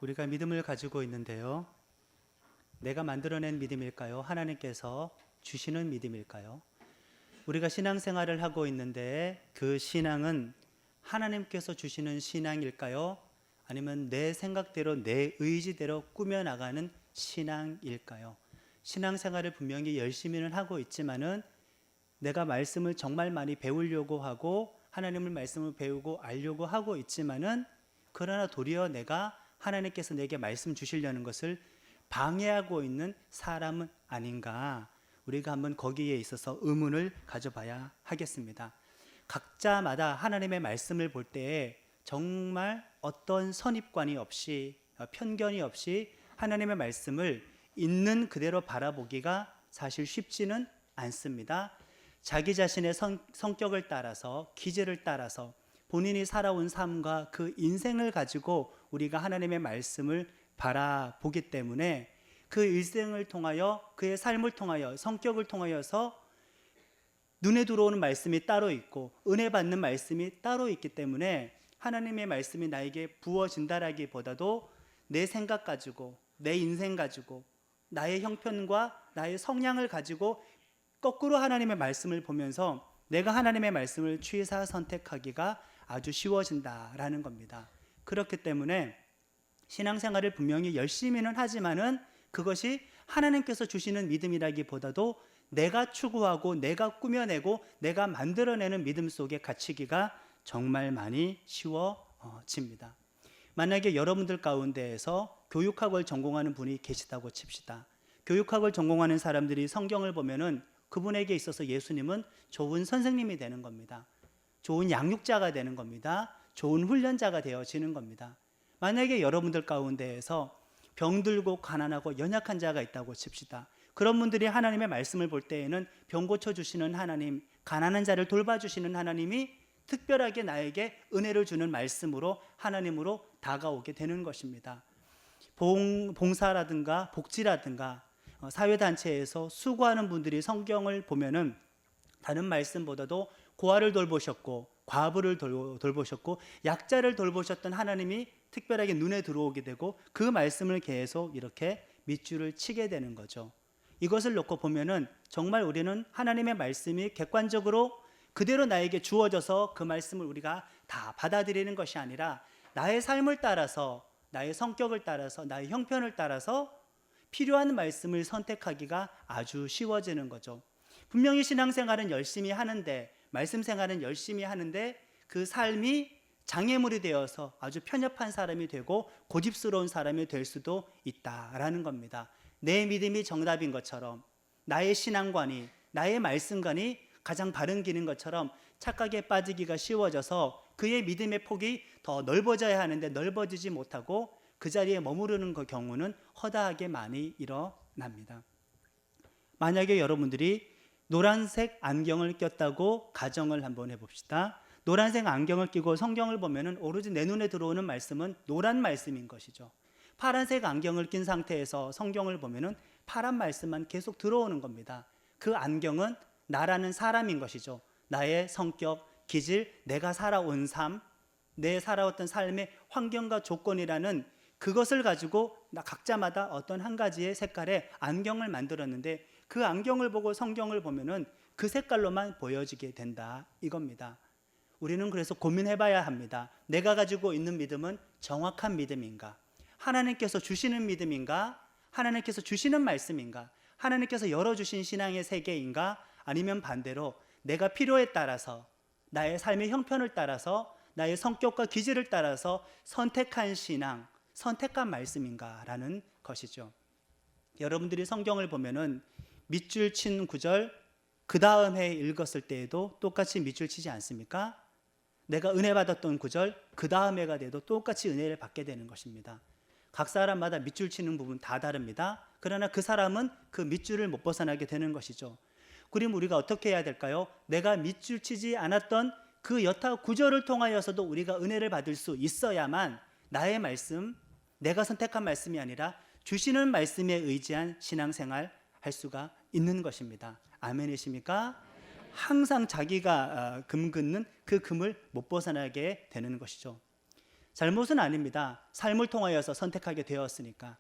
우리가 믿음을 가지고 있는데요. 내가 만들어낸 믿음일까요? 하나님께서 주시는 믿음일까요? 우리가 신앙생활을 하고 있는데 그 신앙은 하나님께서 주시는 신앙일까요? 아니면 내 생각대로 내 의지대로 꾸며나가는 신앙일까요? 신앙생활을 분명히 열심히는 하고 있지만은 내가 말씀을 정말 많이 배우려고 하고 하나님의 말씀을 배우고 알려고 하고 있지만은 그러나 도리어 내가 하나님께서 내게 말씀 주시려는 것을 방해하고 있는 사람은 아닌가? 우리가 한번 거기에 있어서 의문을 가져봐야 하겠습니다. 각자마다 하나님의 말씀을 볼 때에 정말 어떤 선입관이 없이 편견이 없이 하나님의 말씀을 있는 그대로 바라보기가 사실 쉽지는 않습니다. 자기 자신의 성격을 따라서 기질을 따라서 본인이 살아온 삶과 그 인생을 가지고 우리가 하나님의 말씀을 바라보기 때문에 그 일생을 통하여 그의 삶을 통하여 성격을 통하여서 눈에 들어오는 말씀이 따로 있고 은혜 받는 말씀이 따로 있기 때문에 하나님의 말씀이 나에게 부어진다라기보다도 내 생각 가지고 내 인생 가지고 나의 형편과 나의 성향을 가지고 거꾸로 하나님의 말씀을 보면서 내가 하나님의 말씀을 취사 선택하기가 아주 쉬워진다라는 겁니다. 그렇기 때문에 신앙생활을 분명히 열심히는 하지만은 그것이 하나님께서 주시는 믿음이라기보다도 내가 추구하고 내가 꾸며내고 내가 만들어내는 믿음 속에 갇히기가 정말 많이 쉬워집니다. 만약에 여러분들 가운데에서 교육학을 전공하는 분이 계시다고 칩시다. 교육학을 전공하는 사람들이 성경을 보면은 그분에게 있어서 예수님은 좋은 선생님이 되는 겁니다. 좋은 양육자가 되는 겁니다. 좋은 훈련자가 되어지는 겁니다. 만약에 여러분들 가운데에서 병들고 가난하고 연약한 자가 있다고 칩시다. 그런 분들이 하나님의 말씀을 볼 때에는 병 고쳐주시는 하나님, 가난한 자를 돌봐주시는 하나님이 특별하게 나에게 은혜를 주는 말씀으로 하나님으로 다가오게 되는 것입니다. 봉사라든가 복지라든가 사회단체에서 수고하는 분들이 성경을 보면은 다른 말씀보다도 고아를 돌보셨고 과부를 돌보셨고 약자를 돌보셨던 하나님이 특별하게 눈에 들어오게 되고 그 말씀을 계속 이렇게 밑줄을 치게 되는 거죠. 이것을 놓고 보면은 정말 우리는 하나님의 말씀이 객관적으로 그대로 나에게 주어져서 그 말씀을 우리가 다 받아들이는 것이 아니라 나의 삶을 따라서 나의 성격을 따라서 나의 형편을 따라서 필요한 말씀을 선택하기가 아주 쉬워지는 거죠. 분명히 신앙생활은 열심히 하는데 말씀 생활은 열심히 하는데 그 삶이 장애물이 되어서 아주 편협한 사람이 되고 고집스러운 사람이 될 수도 있다라는 겁니다. 내 믿음이 정답인 것처럼 나의 신앙관이 나의 말씀관이 가장 바른 길인 것처럼 착각에 빠지기가 쉬워져서 그의 믿음의 폭이 더 넓어져야 하는데 넓어지지 못하고 그 자리에 머무르는 그 경우는 허다하게 많이 일어납니다. 만약에 여러분들이 노란색 안경을 꼈다고 가정을 한번 해봅시다. 노란색 안경을 끼고 성경을 보면은 오로지 내 눈에 들어오는 말씀은 노란 말씀인 것이죠. 파란색 안경을 낀 상태에서 성경을 보면은 파란 말씀만 계속 들어오는 겁니다. 그 안경은 나라는 사람인 것이죠. 나의 성격, 기질, 내가 살아온 삶, 내 살아왔던 삶의 환경과 조건이라는 그것을 가지고 각자마다 어떤 한 가지의 색깔의 안경을 만들었는데 그 안경을 보고 성경을 보면은 그 색깔로만 보여지게 된다 이겁니다. 우리는 그래서 고민해봐야 합니다. 내가 가지고 있는 믿음은 정확한 믿음인가? 하나님께서 주시는 믿음인가? 하나님께서 주시는 말씀인가? 하나님께서 열어주신 신앙의 세계인가? 아니면 반대로 내가 필요에 따라서 나의 삶의 형편을 따라서 나의 성격과 기질을 따라서 선택한 신앙, 선택한 말씀인가라는 것이죠. 여러분들이 성경을 보면은 밑줄 친 구절 그 다음 해에 읽었을 때에도 똑같이 밑줄 치지 않습니까? 내가 은혜 받았던 구절 그 다음 해가 돼도 똑같이 은혜를 받게 되는 것입니다. 각 사람마다 밑줄 치는 부분 다 다릅니다. 그러나 그 사람은 그 밑줄을 못 벗어나게 되는 것이죠. 그럼 우리가 어떻게 해야 될까요? 내가 밑줄 치지 않았던 그 여타 구절을 통하여서도 우리가 은혜를 받을 수 있어야만 나의 말씀, 내가 선택한 말씀이 아니라 주시는 말씀에 의지한 신앙생활 할 수가 있는 것입니다. 아멘이십니까? 항상 자기가 금 긋는 그 금을 못 벗어나게 되는 것이죠. 잘못은 아닙니다. 삶을 통하여서 선택하게 되었으니까.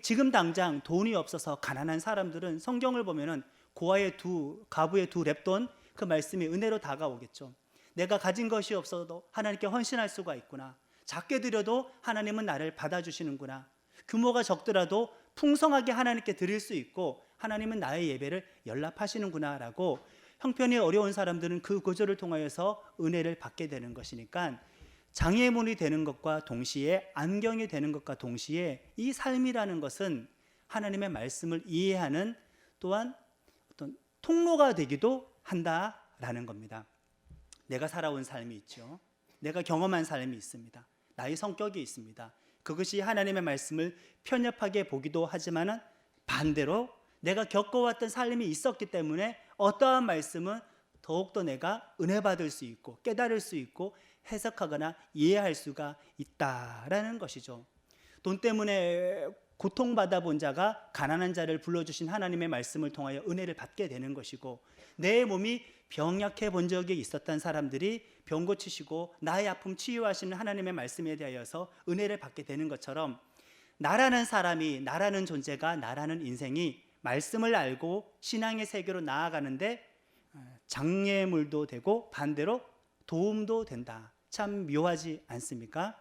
지금 당장 돈이 없어서 가난한 사람들은 성경을 보면은 가부의 두 렙돈, 그 말씀이 은혜로 다가오겠죠. 내가 가진 것이 없어도 하나님께 헌신할 수가 있구나. 작게 드려도 하나님은 나를 받아주시는구나. 규모가 적더라도 풍성하게 하나님께 드릴 수 있고 하나님은 나의 예배를 연락하시는구나 라고 형편이 어려운 사람들은 그 구절을 통하여서 은혜를 받게 되는 것이니까, 장애물이 되는 것과 동시에 안경이 되는 것과 동시에 이 삶이라는 것은 하나님의 말씀을 이해하는 또한 어떤 통로가 되기도 한다라는 겁니다. 내가 살아온 삶이 있죠. 내가 경험한 삶이 있습니다. 나의 성격이 있습니다. 그것이 하나님의 말씀을 편협하게 보기도 하지만 반대로 내가 겪어왔던 삶이 있었기 때문에 어떠한 말씀은 더욱더 내가 은혜 받을 수 있고 깨달을 수 있고 해석하거나 이해할 수가 있다라는 것이죠. 돈 때문에 고통받아 본 자가 가난한 자를 불러주신 하나님의 말씀을 통하여 은혜를 받게 되는 것이고, 내 몸이 병약해 본 적이 있었던 사람들이 병 고치시고 나의 아픔 치유하시는 하나님의 말씀에 대하여서 은혜를 받게 되는 것처럼, 나라는 사람이, 나라는 존재가, 나라는 인생이 말씀을 알고 신앙의 세계로 나아가는데 장애물도 되고 반대로 도움도 된다. 참 묘하지 않습니까?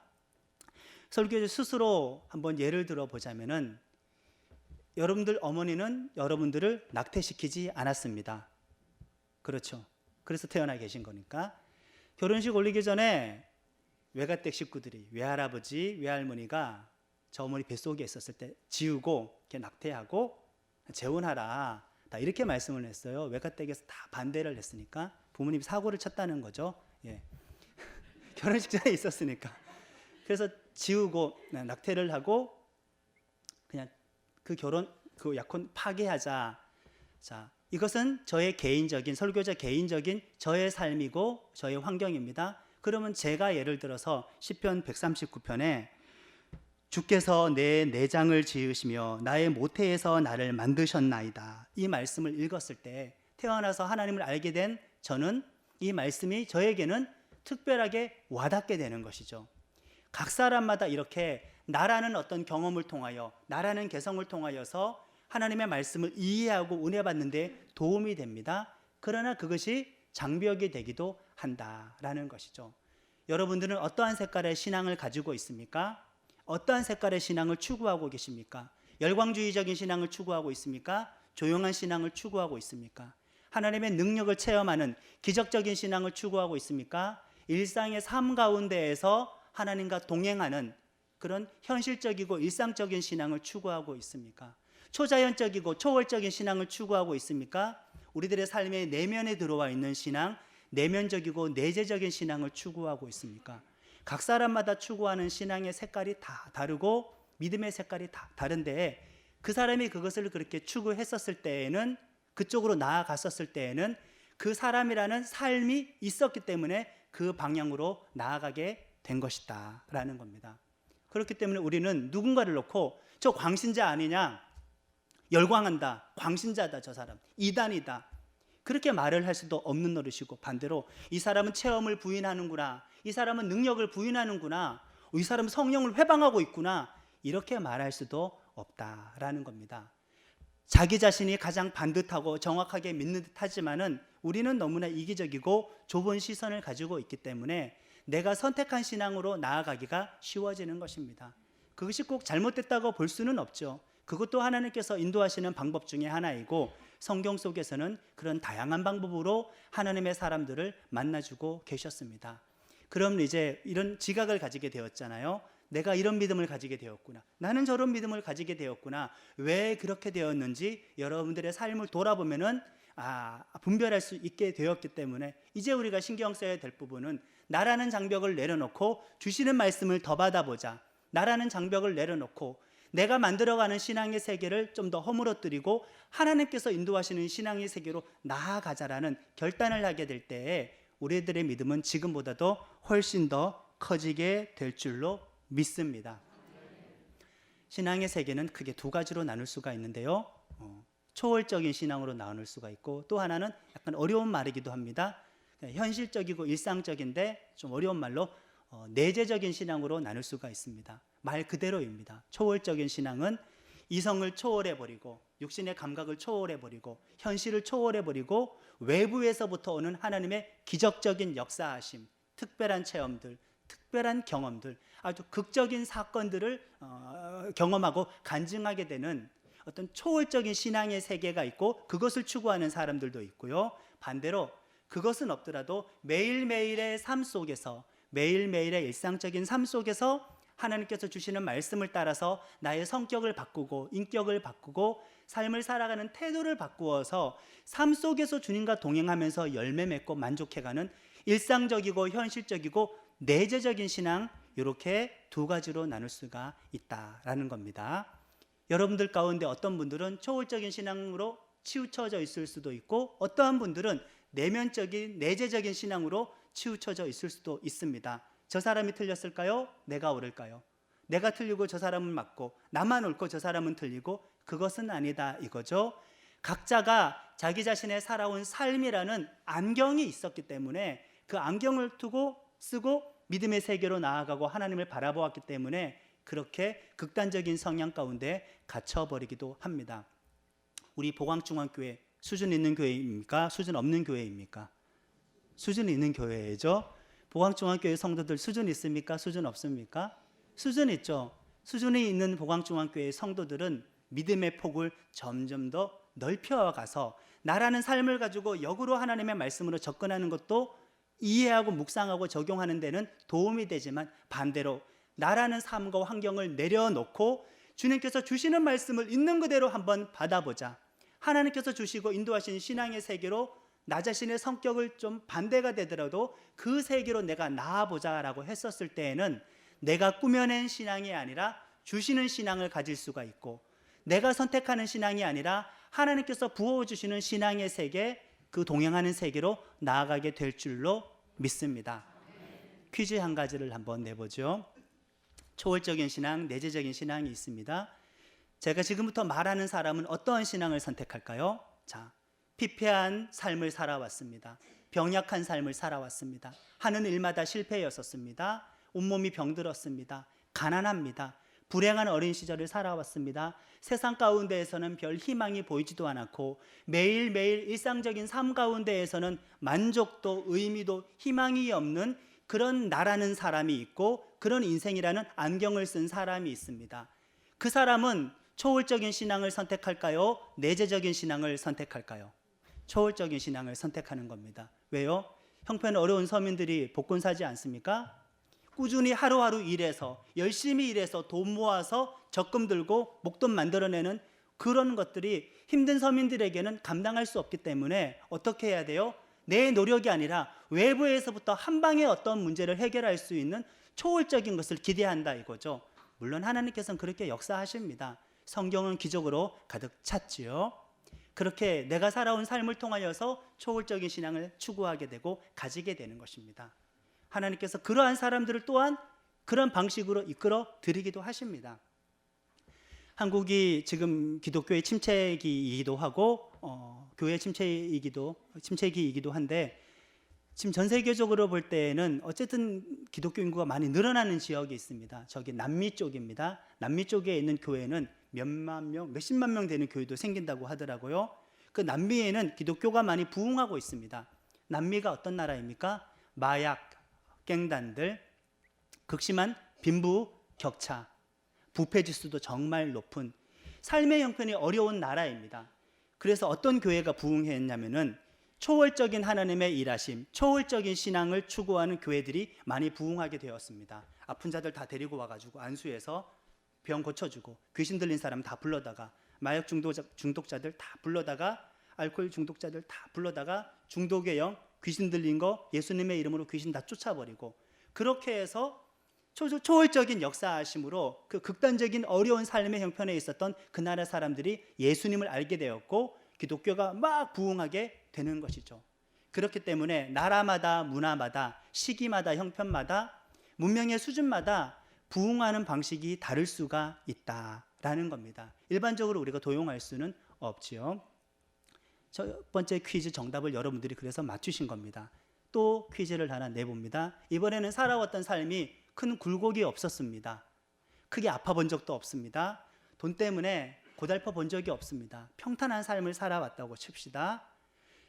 설교주 스스로 한번 예를 들어 보자면은, 여러분들 어머니는 여러분들을 낙태시키지 않았습니다. 그렇죠. 그래서 태어나 계신 거니까. 결혼식 올리기 전에 외가댁 식구들이, 외할아버지, 외할머니가 저 어머니 뱃속에 있었을 때 지우고 이렇게 낙태하고 재혼하라, 다 이렇게 말씀을 했어요. 외가댁에서 다 반대를 했으니까 부모님이 사고를 쳤다는 거죠. 예. 결혼식 전에 있었으니까. 그래서 지우고 낙태를 하고 그냥 그 약혼 파기하자. 자, 이것은 저의 개인적인, 설교자 개인적인 저의 삶이고 저의 환경입니다. 그러면 제가 예를 들어서 시편 139편에 주께서 내 내장을 지으시며 나의 모태에서 나를 만드셨나이다, 이 말씀을 읽었을 때 태어나서 하나님을 알게 된 저는 이 말씀이 저에게는 특별하게 와닿게 되는 것이죠. 각 사람마다 이렇게 나라는 어떤 경험을 통하여, 나라는 개성을 통하여서 하나님의 말씀을 이해하고 은혜 받는데 도움이 됩니다. 그러나 그것이 장벽이 되기도 한다라는 것이죠. 여러분들은 어떠한 색깔의 신앙을 가지고 있습니까? 어떠한 색깔의 신앙을 추구하고 계십니까? 열광주의적인 신앙을 추구하고 있습니까? 조용한 신앙을 추구하고 있습니까? 하나님의 능력을 체험하는 기적적인 신앙을 추구하고 있습니까? 일상의 삶 가운데에서 하나님과 동행하는 그런 현실적이고 일상적인 신앙을 추구하고 있습니까? 초자연적이고 초월적인 신앙을 추구하고 있습니까? 우리들의 삶의 내면에 들어와 있는 신앙, 내면적이고 내재적인 신앙을 추구하고 있습니까? 각 사람마다 추구하는 신앙의 색깔이 다 다르고 믿음의 색깔이 다 다른데, 그 사람이 그것을 그렇게 추구했었을 때에는, 그쪽으로 나아갔었을 때에는 그 사람이라는 삶이 있었기 때문에 그 방향으로 나아가게 된 것이다 라는 겁니다. 그렇기 때문에 우리는 누군가를 놓고 저 광신자 아니냐, 열광한다, 광신자다, 저 사람 이단이다, 그렇게 말을 할 수도 없는 노릇이고, 반대로 이 사람은 체험을 부인하는구나, 이 사람은 능력을 부인하는구나, 이 사람은 성령을 회방하고 있구나, 이렇게 말할 수도 없다라는 겁니다. 자기 자신이 가장 반듯하고 정확하게 믿는 듯 하지만은 우리는 너무나 이기적이고 좁은 시선을 가지고 있기 때문에 내가 선택한 신앙으로 나아가기가 쉬워지는 것입니다. 그것이 꼭 잘못됐다고 볼 수는 없죠. 그것도 하나님께서 인도하시는 방법 중에 하나이고, 성경 속에서는 그런 다양한 방법으로 하나님의 사람들을 만나주고 계셨습니다. 그럼 이제 이런 지각을 가지게 되었잖아요. 내가 이런 믿음을 가지게 되었구나, 나는 저런 믿음을 가지게 되었구나, 왜 그렇게 되었는지 여러분들의 삶을 돌아보면은 분별할 수 있게 되었기 때문에, 이제 우리가 신경 써야 될 부분은 나라는 장벽을 내려놓고 주시는 말씀을 더 받아보자. 나라는 장벽을 내려놓고 내가 만들어가는 신앙의 세계를 좀 더 허물어뜨리고 하나님께서 인도하시는 신앙의 세계로 나아가자라는 결단을 하게 될 때에 우리들의 믿음은 지금보다도 훨씬 더 커지게 될 줄로 믿습니다. 신앙의 세계는 크게 두 가지로 나눌 수가 있는데요. 초월적인 신앙으로 나눌 수가 있고, 또 하나는 약간 어려운 말이기도 합니다. 현실적이고 일상적인데 좀 어려운 말로 내재적인 신앙으로 나눌 수가 있습니다. 말 그대로입니다. 초월적인 신앙은 이성을 초월해버리고 육신의 감각을 초월해버리고 현실을 초월해버리고 외부에서부터 오는 하나님의 기적적인 역사하심, 특별한 체험들, 특별한 경험들, 아주 극적인 사건들을 경험하고 간증하게 되는 어떤 초월적인 신앙의 세계가 있고 그것을 추구하는 사람들도 있고요. 반대로 그것은 없더라도 매일매일의 삶 속에서, 매일매일의 일상적인 삶 속에서 하나님께서 주시는 말씀을 따라서 나의 성격을 바꾸고 인격을 바꾸고 삶을 살아가는 태도를 바꾸어서 삶 속에서 주님과 동행하면서 열매 맺고 만족해가는 일상적이고 현실적이고 내재적인 신앙, 이렇게 두 가지로 나눌 수가 있다라는 겁니다. 여러분들 가운데 어떤 분들은 초월적인 신앙으로 치우쳐져 있을 수도 있고 어떠한 분들은 내면적인 내재적인 신앙으로 치우쳐져 있을 수도 있습니다. 저 사람이 틀렸을까요? 내가 옳을까요? 내가 틀리고 저 사람은 맞고 나만 옳고 저 사람은 틀리고 그것은 아니다 이거죠. 각자가 자기 자신의 살아온 삶이라는 안경이 있었기 때문에 그 안경을 쓰고 믿음의 세계로 나아가고 하나님을 바라보았기 때문에 그렇게 극단적인 성향 가운데 갇혀버리기도 합니다. 우리 보광중앙교회 수준 있는 교회입니까? 수준 없는 교회입니까? 수준 있는 교회죠. 보광중앙교회 성도들 수준 있습니까? 수준 없습니까? 수준 있죠. 수준이 있는 보광중앙교회 성도들은 믿음의 폭을 점점 더 넓혀가서 나라는 삶을 가지고 역으로 하나님의 말씀으로 접근하는 것도 이해하고 묵상하고 적용하는 데는 도움이 되지만 반대로 나라는 삶과 환경을 내려놓고 주님께서 주시는 말씀을 있는 그대로 한번 받아보자. 하나님께서 주시고 인도하신 신앙의 세계로 나 자신의 성격을 좀 반대가 되더라도 그 세계로 내가 나아보자라고 했었을 때에는 내가 꾸며낸 신앙이 아니라 주시는 신앙을 가질 수가 있고 내가 선택하는 신앙이 아니라 하나님께서 부어주시는 신앙의 세계, 그 동행하는 세계로 나아가게 될 줄로 믿습니다. 퀴즈 한 가지를 한번 내보죠. 초월적인 신앙, 내재적인 신앙이 있습니다. 제가 지금부터 말하는 사람은 어떠한 신앙을 선택할까요? 자, 피폐한 삶을 살아왔습니다. 병약한 삶을 살아왔습니다. 하는 일마다 실패였었습니다. 온몸이 병들었습니다. 가난합니다. 불행한 어린 시절을 살아왔습니다. 세상 가운데에서는 별 희망이 보이지도 않았고 매일매일 일상적인 삶 가운데에서는 만족도 의미도 희망이 없는 그런 나라는 사람이 있고 그런 인생이라는 안경을 쓴 사람이 있습니다. 그 사람은 초월적인 신앙을 선택할까요? 내재적인 신앙을 선택할까요? 초월적인 신앙을 선택하는 겁니다. 왜요? 형편 어려운 서민들이 복권 사지 않습니까? 꾸준히 하루하루 일해서 열심히 일해서 돈 모아서 적금 들고 목돈 만들어내는 그런 것들이 힘든 서민들에게는 감당할 수 없기 때문에 어떻게 해야 돼요? 내 노력이 아니라 외부에서부터 한 방에 어떤 문제를 해결할 수 있는 초월적인 것을 기대한다 이거죠. 물론 하나님께서는 그렇게 역사하십니다. 성경은 기적으로 가득 찼지요. 그렇게 내가 살아온 삶을 통하여서 초월적인 신앙을 추구하게 되고 가지게 되는 것입니다. 하나님께서 그러한 사람들을 또한 그런 방식으로 이끌어 드리기도 하십니다. 한국이 지금 기독교의 침체기이기도 하고 교회 침체기이기도 한데 지금 전 세계적으로 볼 때는 어쨌든 기독교 인구가 많이 늘어나는 지역이 있습니다. 저기 남미 쪽입니다. 남미 쪽에 있는 교회는 몇만 명, 몇십만 명 되는 교회도 생긴다고 하더라고요. 그 남미에는 기독교가 많이 부흥하고 있습니다. 남미가 어떤 나라입니까? 마약, 갱단들, 극심한 빈부 격차, 부패 지수도 정말 높은 삶의 형편이 어려운 나라입니다. 그래서 어떤 교회가 부흥했냐면은 초월적인 하나님의 일하심, 초월적인 신앙을 추구하는 교회들이 많이 부흥하게 되었습니다. 아픈 자들 다 데리고 와가지고 안수해서 병 고쳐주고 귀신 들린 사람 다 불러다가 마약 중독자들 다 불러다가 알코올 중독자들 다 불러다가 중독의 영, 귀신 들린 거 예수님의 이름으로 귀신 다 쫓아버리고 그렇게 해서 초월적인 역사하심으로 그 극단적인 어려운 삶의 형편에 있었던 그 나라 사람들이 예수님을 알게 되었고 기독교가 막 부흥하게 되는 것이죠. 그렇기 때문에 나라마다 문화마다 시기마다 형편마다 문명의 수준마다 부흥하는 방식이 다를 수가 있다라는 겁니다. 일반적으로 우리가 도용할 수는 없지요. 첫 번째 퀴즈 정답을 여러분들이 그래서 맞추신 겁니다. 또 퀴즈를 하나 내봅니다. 이번에는 살아왔던 삶이 큰 굴곡이 없었습니다. 크게 아파 본 적도 없습니다. 돈 때문에 고달퍼 본 적이 없습니다. 평탄한 삶을 살아왔다고 칩시다.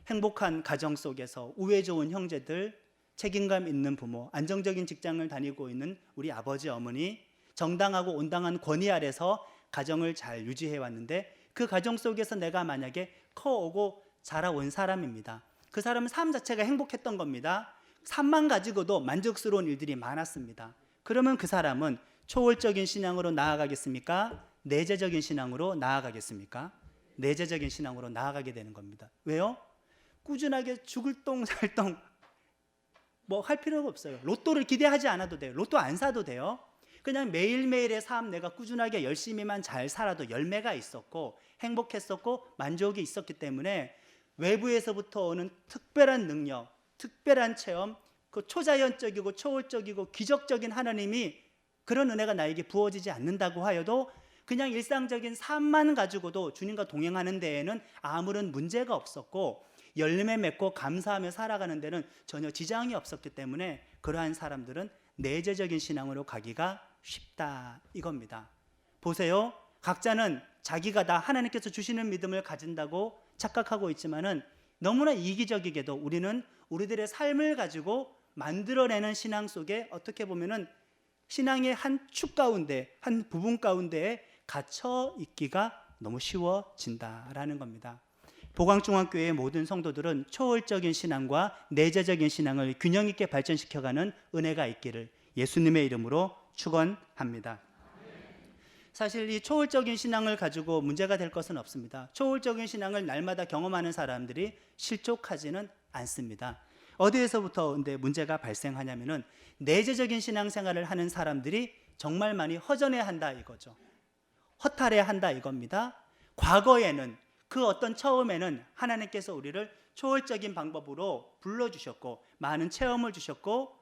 행복한 가정 속에서 우애 좋은 형제들, 책임감 있는 부모, 안정적인 직장을 다니고 있는 우리 아버지 어머니, 정당하고 온당한 권위 아래서 가정을 잘 유지해 왔는데 그 가정 속에서 내가 만약에 커오고 자라온 사람입니다. 그 사람은 삶 자체가 행복했던 겁니다. 삶만 가지고도 만족스러운 일들이 많았습니다. 그러면 그 사람은 초월적인 신앙으로 나아가겠습니까? 내재적인 신앙으로 나아가겠습니까? 내재적인 신앙으로 나아가게 되는 겁니다. 왜요? 꾸준하게 죽을 똥 살 똥 뭐 할 필요가 없어요. 로또를 기대하지 않아도 돼요. 로또 안 사도 돼요. 그냥 매일매일의 삶 내가 꾸준하게 열심히만 잘 살아도 열매가 있었고 행복했었고 만족이 있었기 때문에 외부에서부터 오는 특별한 능력, 특별한 체험, 그 초자연적이고 초월적이고 기적적인 하나님이 그런 은혜가 나에게 부어지지 않는다고 하여도 그냥 일상적인 삶만 가지고도 주님과 동행하는 데에는 아무런 문제가 없었고 열매 맺고 감사하며 살아가는 데는 전혀 지장이 없었기 때문에 그러한 사람들은 내재적인 신앙으로 가기가 쉽다 이겁니다. 보세요. 각자는 자기가 다 하나님께서 주시는 믿음을 가진다고 착각하고 있지만은 너무나 이기적이게도 우리는 우리들의 삶을 가지고 만들어내는 신앙 속에 어떻게 보면은 신앙의 한 축 가운데, 한 부분 가운데에 갇혀 있기가 너무 쉬워진다라는 겁니다. 보광중앙교회의 모든 성도들은 초월적인 신앙과 내재적인 신앙을 균형 있게 발전시켜가는 은혜가 있기를 예수님의 이름으로 축원합니다. 사실 이 초월적인 신앙을 가지고 문제가 될 것은 없습니다. 초월적인 신앙을 날마다 경험하는 사람들이 실족하지는 않습니다. 어디에서부터 근데 문제가 발생하냐면은 내재적인 신앙생활을 하는 사람들이 정말 많이 허전해 한다 이거죠. 허탈해 한다 이겁니다. 과거에는 그 어떤 처음에는 하나님께서 우리를 초월적인 방법으로 불러주셨고 많은 체험을 주셨고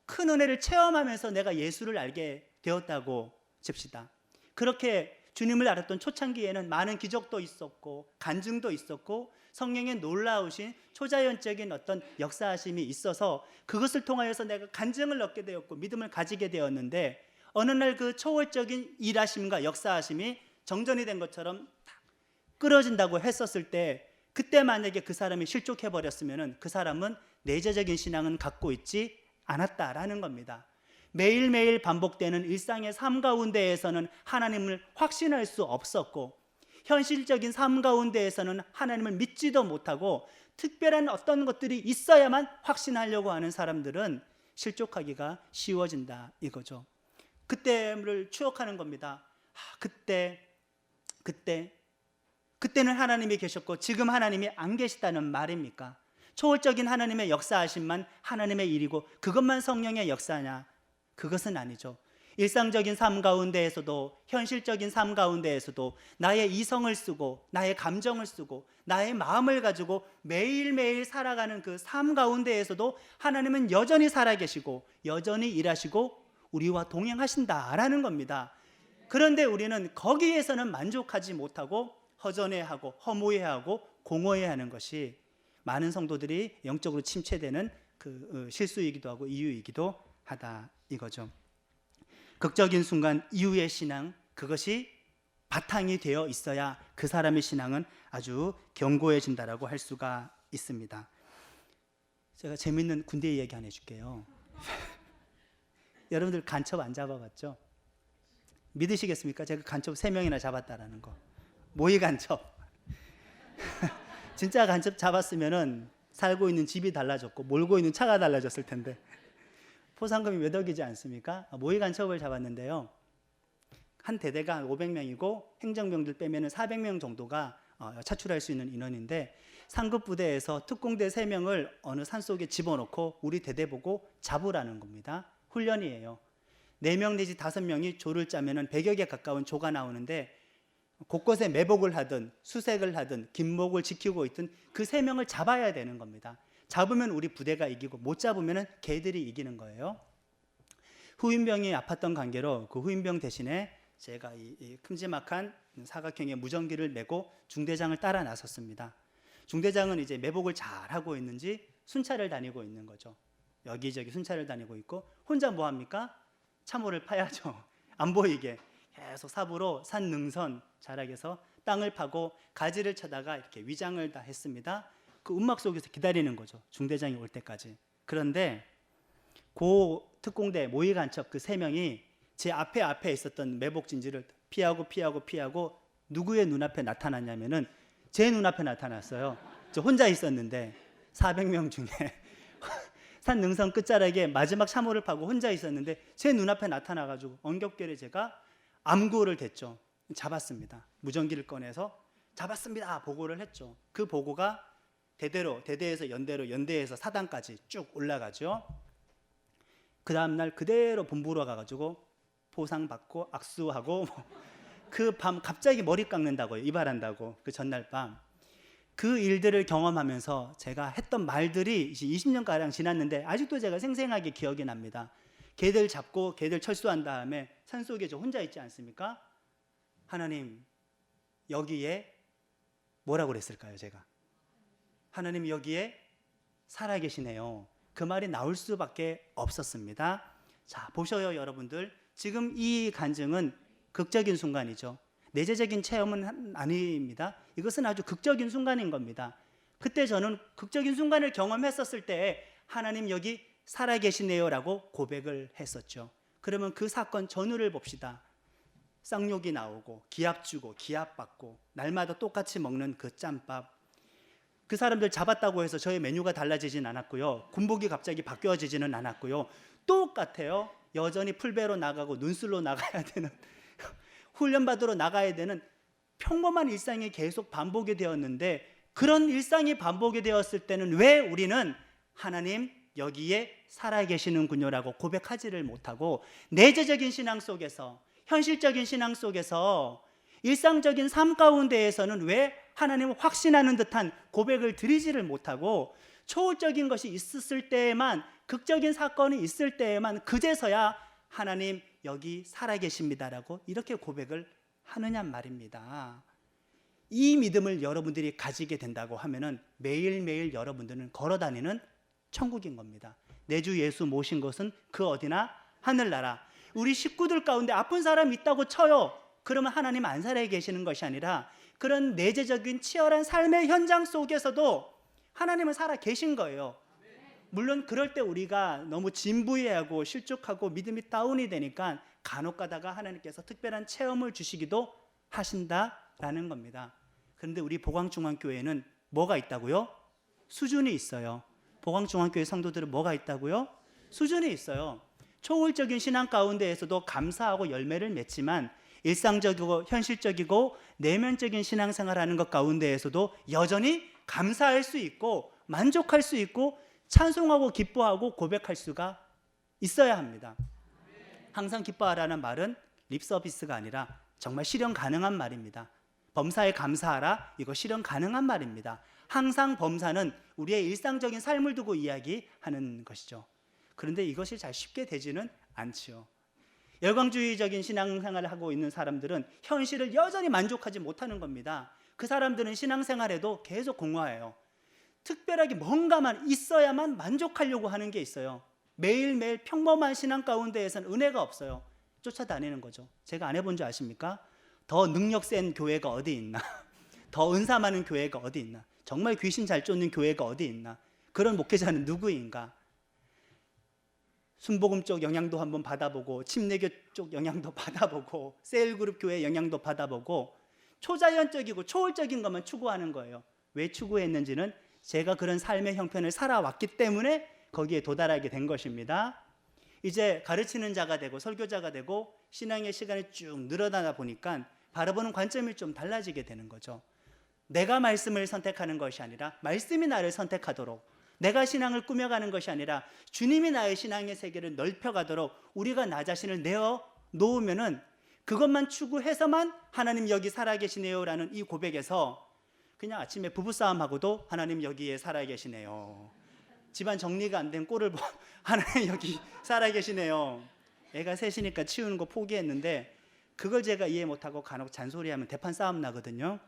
큰 은혜를 체험하면서 내가 예수를 알게 되었다고 칩시다. 그렇게 주님을 알았던 초창기에는 많은 기적도 있었고 간증도 있었고 성령의 놀라우신 초자연적인 어떤 역사하심이 있어서 그것을 통하여서 내가 간증을 얻게 되었고 믿음을 가지게 되었는데 어느 날 그 초월적인 일하심과 역사하심이 정전이 된 것처럼 끊어진다고 했었을 때 그때 만약에 그 사람이 실족해 버렸으면 그 사람은 내재적인 신앙은 갖고 있지 않았다라는 겁니다. 매일매일 반복되는 일상의 삶 가운데에서는 하나님을 확신할 수 없었고 현실적인 삶 가운데에서는 하나님을 믿지도 못하고 특별한 어떤 것들이 있어야만 확신하려고 하는 사람들은 실족하기가 쉬워진다 이거죠. 그때를 추억하는 겁니다. 그때는 하나님이 계셨고 지금 하나님이 안 계시다는 말입니까? 초월적인 하나님의 역사하심만 하나님의 일이고 그것만 성령의 역사냐? 그것은 아니죠. 일상적인 삶 가운데에서도 현실적인 삶 가운데에서도 나의 이성을 쓰고 나의 감정을 쓰고 나의 마음을 가지고 매일매일 살아가는 그 삶 가운데에서도 하나님은 여전히 살아계시고 여전히 일하시고 우리와 동행하신다라는 겁니다. 그런데 우리는 거기에서는 만족하지 못하고 허전해하고 허무해하고 공허해하는 것이 많은 성도들이 영적으로 침체되는 그 실수이기도 하고 이유이기도 하다 이거죠. 극적인 순간 이후의 신앙 그것이 바탕이 되어 있어야 그 사람의 신앙은 아주 견고해진다라고 할 수가 있습니다. 제가 재밌는 군대 얘기 하나 해줄게요. 여러분들 간첩 안 잡아봤죠? 믿으시겠습니까? 제가 간첩 3명이나 잡았다라는 거. 모의 간첩. 진짜 간첩 잡았으면은 살고 있는 집이 달라졌고 몰고 있는 차가 달라졌을 텐데 포상금이 몇 억이지 않습니까? 모의 간첩을 잡았는데요. 한 대대가 500명이고 행정병들 빼면은 400명 정도가 차출할 수 있는 인원인데 상급 부대에서 특공대 3명을 어느 산속에 집어넣고 우리 대대 보고 잡으라는 겁니다. 훈련이에요. 4명 내지 5명이 조를 짜면은 100여 개 가까운 조가 나오는데 곳곳에 매복을 하든 수색을 하든 긴목을 지키고 있든 그 3명을 잡아야 되는 겁니다. 잡으면 우리 부대가 이기고 못 잡으면 걔들이 이기는 거예요. 후임병이 아팠던 관계로 그 후임병 대신에 제가 이 큼지막한 사각형의 무전기를 메고 중대장을 따라 나섰습니다. 중대장은 이제 매복을 잘 하고 있는지 순찰을 다니고 있는 거죠. 여기저기 순찰을 다니고 있고 혼자 뭐 합니까? 참호를 파야죠. 안 보이게 계속 삽으로 산 능선 자락에서 땅을 파고 가지를 쳐다가 이렇게 위장을 다 했습니다. 그 움막 속에서 기다리는 거죠. 중대장이 올 때까지. 그런데 고 특공대 모의 간첩 그 3명이 제 앞에 있었던 매복 진지를 피하고 누구의 눈앞에 나타났냐면은 제 눈앞에 나타났어요. 저 혼자 있었는데 400명 중에 산 능선 끝자락에 마지막 참호를 파고 혼자 있었는데 제 눈앞에 나타나가지고 언격결에 제가 암구를 댔죠. 잡았습니다. 무전기를 꺼내서 잡았습니다 보고를 했죠. 그 보고가 대대에서 연대로, 연대에서 사단까지 쭉 올라가죠. 그 다음날 그대로 본부로 가가지고 보상받고 악수하고 그 밤 갑자기 머리 깎는다고요. 이발한다고. 그 전날 밤 그 일들을 경험하면서 제가 했던 말들이 이제 20년가량 지났는데 아직도 제가 생생하게 기억이 납니다. 개들 잡고 개들 철수한 다음에 산속에 저 혼자 있지 않습니까? 하나님 여기에 뭐라고 그랬을까요? 제가 하나님 여기에 살아계시네요. 그 말이 나올 수밖에 없었습니다. 자, 보셔요 여러분들. 지금 이 간증은 극적인 순간이죠. 내재적인 체험은 아닙니다. 이것은 아주 극적인 순간인 겁니다. 그때 저는 극적인 순간을 경험했었을 때 하나님 여기 살아계시네요 라고 고백을 했었죠. 그러면 그 사건 전후를 봅시다. 쌍욕이 나오고 기합 주고 기합 받고 날마다 똑같이 먹는 그 짬밥. 그 사람들 잡았다고 해서 저의 메뉴가 달라지진 않았고요. 군복이 갑자기 바뀌어지지는 않았고요. 똑같아요. 여전히 풀배로 나가고 눈술로 나가야 되는 훈련받으러 나가야 되는 평범한 일상이 계속 반복이 되었는데 그런 일상이 반복이 되었을 때는 왜 우리는 하나님 여기에 살아계시는군요라고 고백하지를 못하고 내재적인 신앙 속에서 현실적인 신앙 속에서 일상적인 삶 가운데에서는 왜 하나님을 확신하는 듯한 고백을 드리지를 못하고 초월적인 것이 있었을 때에만 극적인 사건이 있을 때에만 그제서야 하나님 여기 살아계십니다라고 이렇게 고백을 하느냐 말입니다. 이 믿음을 여러분들이 가지게 된다고 하면은 매일매일 여러분들은 걸어다니는 천국인 겁니다. 내 주 예수 모신 것은 그 어디나 하늘나라. 우리 식구들 가운데 아픈 사람이 있다고 쳐요. 그러면 하나님 안 살아 계시는 것이 아니라 그런 내재적인 치열한 삶의 현장 속에서도 하나님은 살아 계신 거예요. 물론 그럴 때 우리가 너무 진부해하고 실족하고 믿음이 다운이 되니까 간혹 가다가 하나님께서 특별한 체험을 주시기도 하신다라는 겁니다. 그런데 우리 보광중앙교회는 뭐가 있다고요? 수준이 있어요. 보광중앙교회 성도들은 뭐가 있다고요? 수준이 있어요. 초월적인 신앙 가운데에서도 감사하고 열매를 맺지만 일상적이고 현실적이고 내면적인 신앙생활하는 것 가운데에서도 여전히 감사할 수 있고 만족할 수 있고 찬송하고 기뻐하고 고백할 수가 있어야 합니다. 항상 기뻐하라는 말은 립서비스가 아니라 정말 실현 가능한 말입니다. 범사에 감사하라, 이거 실현 가능한 말입니다. 항상 범사는 우리의 일상적인 삶을 두고 이야기하는 것이죠. 그런데 이것이 잘 쉽게 되지는 않지요. 열광주의적인 신앙생활을 하고 있는 사람들은 현실을 여전히 만족하지 못하는 겁니다. 그 사람들은 신앙생활에도 계속 공허해요. 특별하게 뭔가만 있어야만 만족하려고 하는 게 있어요. 매일매일 평범한 신앙 가운데에서는 은혜가 없어요. 쫓아다니는 거죠. 제가 안 해본 줄 아십니까? 더 능력 센 교회가 어디 있나? 더 은사 많은 교회가 어디 있나? 정말 귀신 잘 쫓는 교회가 어디 있나? 그런 목회자는 누구인가? 순복음 쪽 영향도 한번 받아보고 침례교 쪽 영향도 받아보고 셀그룹 교회 영향도 받아보고 초자연적이고 초월적인 것만 추구하는 거예요. 왜 추구했는지는 제가 그런 삶의 형편을 살아왔기 때문에 거기에 도달하게 된 것입니다. 이제 가르치는 자가 되고 설교자가 되고 신앙의 시간이 쭉 늘어나다 보니까 바라보는 관점이 좀 달라지게 되는 거죠. 내가 말씀을 선택하는 것이 아니라 말씀이 나를 선택하도록, 내가 신앙을 꾸며가는 것이 아니라 주님이 나의 신앙의 세계를 넓혀가도록 우리가 나 자신을 내어 놓으면은 그것만 추구해서만 하나님 여기 살아계시네요 라는 이 고백에서 그냥 아침에 부부싸움하고도 하나님 여기에 살아계시네요. 집안 정리가 안 된 꼴을 보고 하나님 여기 살아계시네요. 애가 셋이니까 치우는 거 포기했는데 그걸 제가 이해 못하고 간혹 잔소리하면 대판 싸움 나거든요.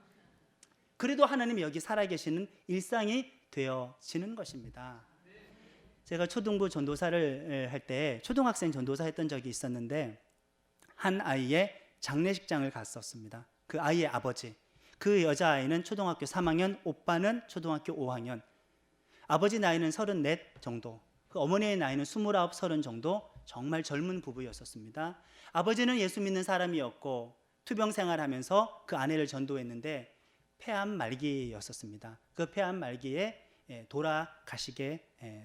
그래도 하나님 여기 살아계시는 일상이 되어지는 것입니다. 제가 초등부 전도사를 할 때 초등학생 전도사 했던 적이 있었는데 한 아이의 장례식장을 갔었습니다. 그 아이의 아버지, 그 여자아이는 초등학교 3학년, 오빠는 초등학교 5학년. 아버지 나이는 34 정도, 그 어머니의 나이는 29, 30 정도, 정말 젊은 부부였었습니다. 아버지는 예수 믿는 사람이었고 투병 생활하면서 그 아내를 전도했는데 폐암 말기였었습니다. 그 폐암 말기에 돌아가시게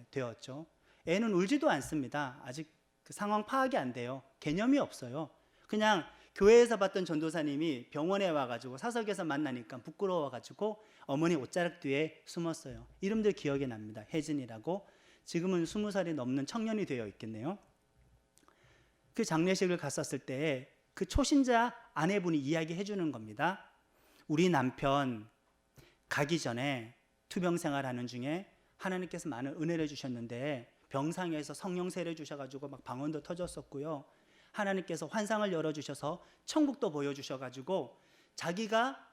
되었죠. 애는 울지도 않습니다. 아직 그 상황 파악이 안 돼요. 개념이 없어요. 그냥 교회에서 봤던 전도사님이 병원에 와가지고 사석에서 만나니까 부끄러워가지고 어머니 옷자락 뒤에 숨었어요. 이름도 기억이 납니다. 혜진이라고. 지금은 20살이 넘는 청년이 되어 있겠네요. 그 장례식을 갔었을 때 그 초신자 아내분이 이야기해 주는 겁니다. 우리 남편 가기 전에 투병 생활하는 중에 하나님께서 많은 은혜를 주셨는데 병상에서 성령 세례 주셔가지고 막 방언도 터졌었고요. 하나님께서 환상을 열어주셔서 천국도 보여주셔가지고 자기가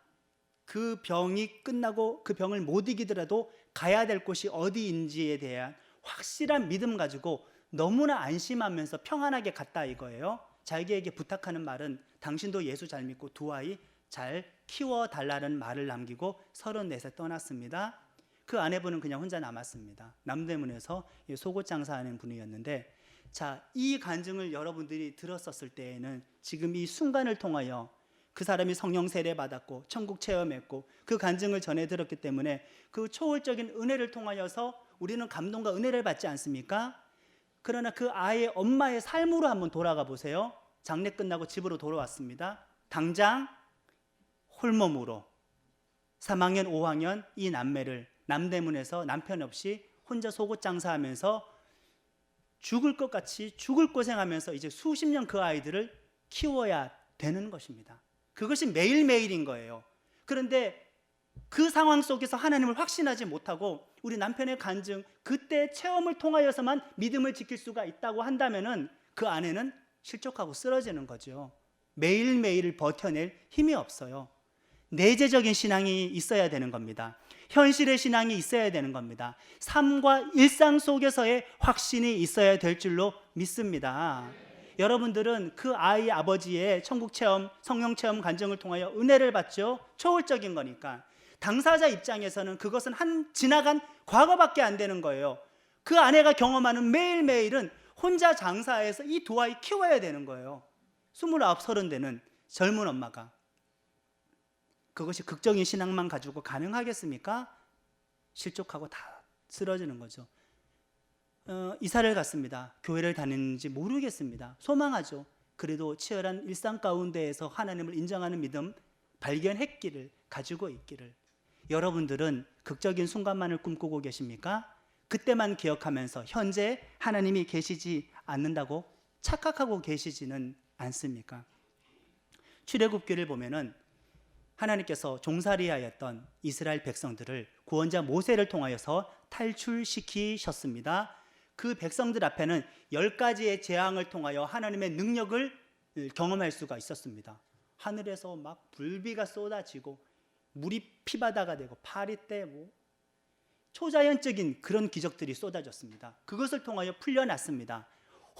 그 병이 끝나고 그 병을 못 이기더라도 가야 될 곳이 어디인지에 대한 확실한 믿음 가지고 너무나 안심하면서 평안하게 갔다 이거예요. 자기에게 부탁하는 말은 당신도 예수 잘 믿고 두 아이 잘 키워달라는 말을 남기고 34세 떠났습니다. 그 아내분은 그냥 혼자 남았습니다. 남대문에서 속옷 장사하는 분이었는데, 자, 이 간증을 여러분들이 들었었을 때에는 지금 이 순간을 통하여 그 사람이 성령 세례 받았고 천국 체험했고 그 간증을 전해 들었기 때문에 그 초월적인 은혜를 통하여서 우리는 감동과 은혜를 받지 않습니까? 그러나 그 아이의 엄마의 삶으로 한번 돌아가 보세요. 장례 끝나고 집으로 돌아왔습니다. 당장 홀몸으로 3학년 5학년 이 남매를 남대문에서 남편 없이 혼자 속옷 장사하면서 죽을 것 같이 죽을 고생하면서 이제 수십 년 그 아이들을 키워야 되는 것입니다. 그것이 매일매일인 거예요. 그런데 그 상황 속에서 하나님을 확신하지 못하고 우리 남편의 간증, 그때 체험을 통하여서만 믿음을 지킬 수가 있다고 한다면은 그 아내는 실족하고 쓰러지는 거죠. 매일매일을 버텨낼 힘이 없어요. 내재적인 신앙이 있어야 되는 겁니다. 현실의 신앙이 있어야 되는 겁니다. 삶과 일상 속에서의 확신이 있어야 될 줄로 믿습니다. 여러분들은 그 아이 아버지의 천국 체험, 성령 체험 간증을 통하여 은혜를 받죠. 초월적인 거니까. 당사자 입장에서는 그것은 한 지나간 과거밖에 안 되는 거예요. 그 아내가 경험하는 매일매일은 혼자 장사해서 이 두 아이 키워야 되는 거예요. 29, 30 되는 젊은 엄마가. 그것이 극적인 신앙만 가지고 가능하겠습니까? 실족하고 다 쓰러지는 거죠. 이사를 갔습니다. 교회를 다니는지 모르겠습니다. 소망하죠. 그래도 치열한 일상 가운데에서 하나님을 인정하는 믿음 발견했기를, 가지고 있기를. 여러분들은 극적인 순간만을 꿈꾸고 계십니까? 그때만 기억하면서 현재 하나님이 계시지 않는다고 착각하고 계시지는 않습니까? 출애굽기를 보면은 하나님께서 종살이하였던 이스라엘 백성들을 구원자 모세를 통하여서 탈출시키셨습니다. 그 백성들 앞에는 10가지의 재앙을 통하여 하나님의 능력을 경험할 수가 있었습니다. 하늘에서 막 불비가 쏟아지고 물이 피바다가 되고 파리 떼고 초자연적인 그런 기적들이 쏟아졌습니다. 그것을 통하여 풀려났습니다.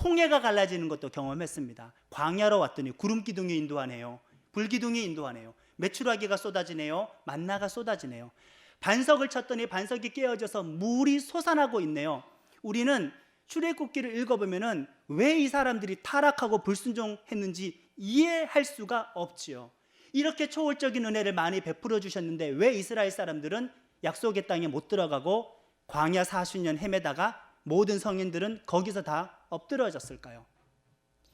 홍해가 갈라지는 것도 경험했습니다. 광야로 왔더니 구름 기둥이 인도하네요. 불기둥이 인도하네요. 메추라기가 쏟아지네요. 만나가 쏟아지네요. 반석을 쳤더니 반석이 깨어져서 물이 솟아나고 있네요. 우리는 출애굽기를 읽어보면은 왜 이 사람들이 타락하고 불순종했는지 이해할 수가 없지요. 이렇게 초월적인 은혜를 많이 베풀어 주셨는데 왜 이스라엘 사람들은 약속의 땅에 못 들어가고 광야 40년 헤매다가 모든 성인들은 거기서 다 엎드러졌을까요?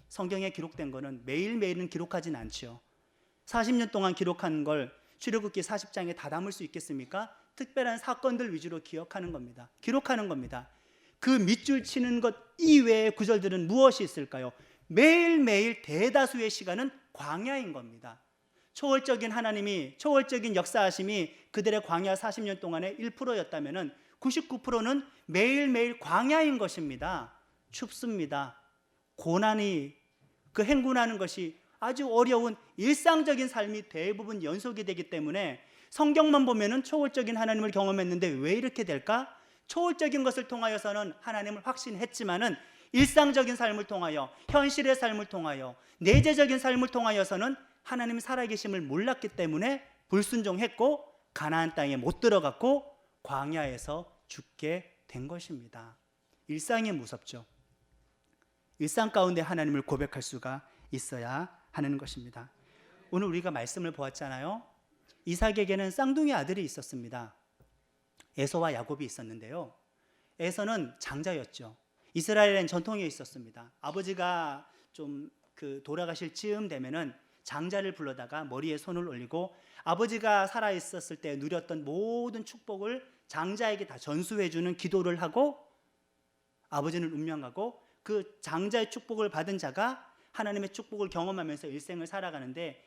성경에 기록된 거는 매일매일은 기록하진 않죠. 40년 동안 기록한 걸 출애굽기 40장에 다 담을 수 있겠습니까? 특별한 사건들 위주로 기억하는 겁니다. 기록하는 겁니다. 그 밑줄 치는 것 이외의 구절들은 무엇이 있을까요? 매일매일 대다수의 시간은 광야인 겁니다. 초월적인 하나님이, 초월적인 역사하심이 그들의 광야 40년 동안의 1%였다면 99%는 매일매일 광야인 것입니다. 춥습니다. 고난이, 그 행군하는 것이 아주 어려운 일상적인 삶이 대부분 연속이 되기 때문에 성경만 보면은 초월적인 하나님을 경험했는데 왜 이렇게 될까? 초월적인 것을 통하여서는 하나님을 확신했지만은 일상적인 삶을 통하여, 현실의 삶을 통하여, 내재적인 삶을 통하여서는 하나님 살아계심을 몰랐기 때문에 불순종했고 가나안 땅에 못 들어갔고 광야에서 죽게 된 것입니다. 일상이 무섭죠. 일상 가운데 하나님을 고백할 수가 있어야 하는 것입니다. 오늘 우리가 말씀을 보았잖아요. 이삭에게는 쌍둥이 아들이 있었습니다. 에서와 야곱이 있었는데요. 에서는 장자였죠. 이스라엘엔 전통이 있었습니다. 아버지가 좀 돌아가실 즈음 되면은 장자를 불러다가 머리에 손을 올리고 아버지가 살아 있었을 때 누렸던 모든 축복을 장자에게 다 전수해주는 기도를 하고 아버지는 운명하고 그 장자의 축복을 받은 자가 하나님의 축복을 경험하면서 일생을 살아가는데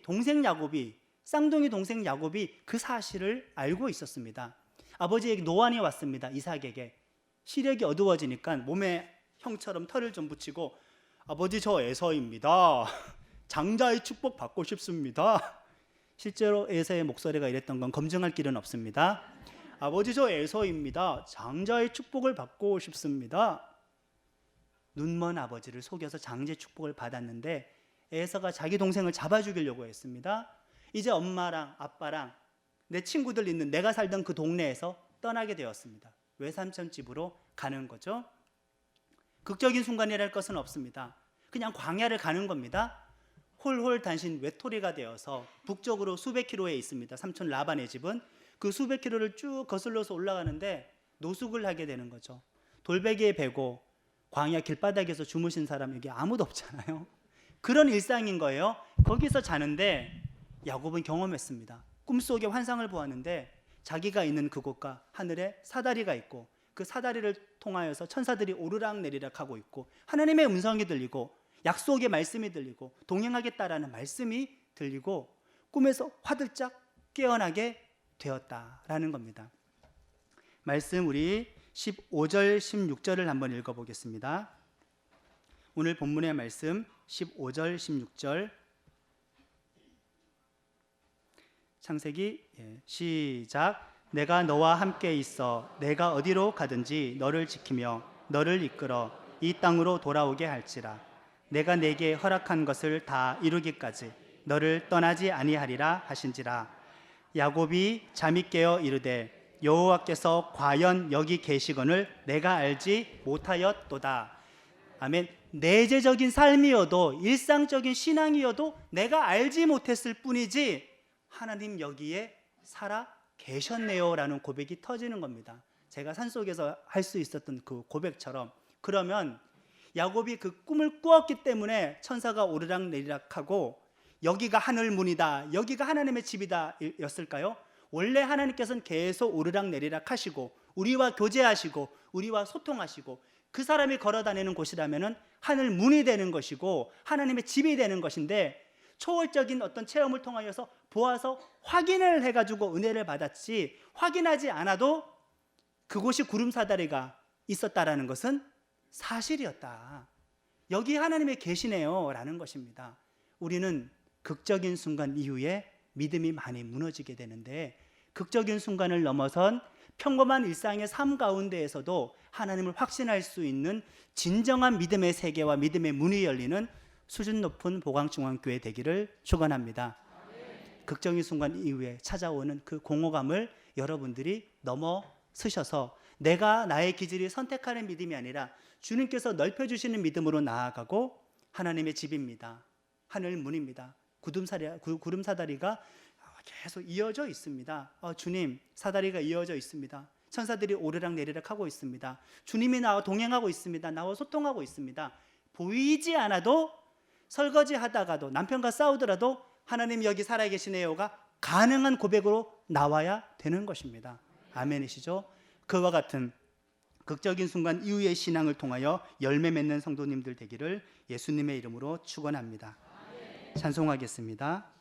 동생 야곱이 쌍둥이 동생 야곱이 그 사실을 알고 있었습니다. 아버지에게 노안이 왔습니다. 이삭에게 시력이 어두워지니까 몸에 형처럼 털을 좀 붙이고 아버지 저 에서입니다. 장자의 축복 받고 싶습니다. 실제로 에서의 목소리가 이랬던 건 검증할 길은 없습니다. 아버지 저 에서입니다. 장자의 축복을 받고 싶습니다. 눈먼 아버지를 속여서 장자의 축복을 받았는데 에서가 자기 동생을 잡아 죽이려고 했습니다. 이제 엄마랑 아빠랑 내 친구들 있는 내가 살던 그 동네에서 떠나게 되었습니다. 외삼촌 집으로 가는 거죠. 극적인 순간이랄 것은 없습니다. 그냥 광야를 가는 겁니다. 홀홀 단신 외톨이가 되어서 북쪽으로 수백 킬로에 있습니다. 삼촌 라반의 집은 그 수백 킬로를 쭉 거슬러서 올라가는데 노숙을 하게 되는 거죠. 돌베개에 베고 광야 길바닥에서 주무신 사람 여기 아무도 없잖아요. 그런 일상인 거예요. 거기서 자는데 야곱은 경험했습니다. 꿈속에 환상을 보았는데 자기가 있는 그곳과 하늘에 사다리가 있고 그 사다리를 통하여서 천사들이 오르락내리락 하고 있고 하나님의 음성이 들리고 약속의 말씀이 들리고 동행하겠다라는 말씀이 들리고 꿈에서 화들짝 깨어나게 되었다라는 겁니다. 말씀 우리 15절 16절을 한번 읽어보겠습니다. 오늘 본문의 말씀 15절 16절 창세기 시작. 내가 너와 함께 있어 내가 어디로 가든지 너를 지키며 너를 이끌어 이 땅으로 돌아오게 할지라. 내가 내게 허락한 것을 다 이루기까지 너를 떠나지 아니하리라 하신지라. 야곱이 잠이 깨어 이르되 여호와께서 과연 여기 계시거늘 내가 알지 못하였도다. 아멘. 내재적인 삶이어도 일상적인 신앙이어도 내가 알지 못했을 뿐이지 하나님 여기에 살아 계셨네요 라는 고백이 터지는 겁니다. 제가 산속에서 할 수 있었던 그 고백처럼. 그러면 야곱이 그 꿈을 꾸었기 때문에 천사가 오르락내리락하고 여기가 하늘문이다, 여기가 하나님의 집이다 였을까요? 원래 하나님께서는 계속 오르락내리락 하시고 우리와 교제하시고 우리와 소통하시고 그 사람이 걸어다니는 곳이라면 하늘문이 되는 것이고 하나님의 집이 되는 것인데 초월적인 어떤 체험을 통하여서 보아서 확인을 해가지고 은혜를 받았지 확인하지 않아도 그곳이 구름사다리가 있었다라는 것은 사실이었다. 여기 하나님의 계시네요 라는 것입니다. 우리는 극적인 순간 이후에 믿음이 많이 무너지게 되는데 극적인 순간을 넘어선 평범한 일상의 삶 가운데에서도 하나님을 확신할 수 있는 진정한 믿음의 세계와 믿음의 문이 열리는 수준 높은 보광중앙교회 되기를 축원합니다. 극적인 순간 이후에 찾아오는 그 공허감을 여러분들이 넘어서셔서 내가 나의 기질이 선택하는 믿음이 아니라 주님께서 넓혀주시는 믿음으로 나아가고 하나님의 집입니다. 하늘문입니다. 구름사다리가 계속 이어져 있습니다. 주님 사다리가 이어져 있습니다. 천사들이 오르락내리락 하고 있습니다. 주님이 나와 동행하고 있습니다. 나와 소통하고 있습니다. 보이지 않아도 설거지 하다가도 남편과 싸우더라도 하나님 여기 살아계시네요가 가능한 고백으로 나와야 되는 것입니다. 아멘이시죠? 그와 같은 극적인 순간 이후의 신앙을 통하여 열매 맺는 성도님들 되기를 예수님의 이름으로 축원합니다. 찬송하겠습니다.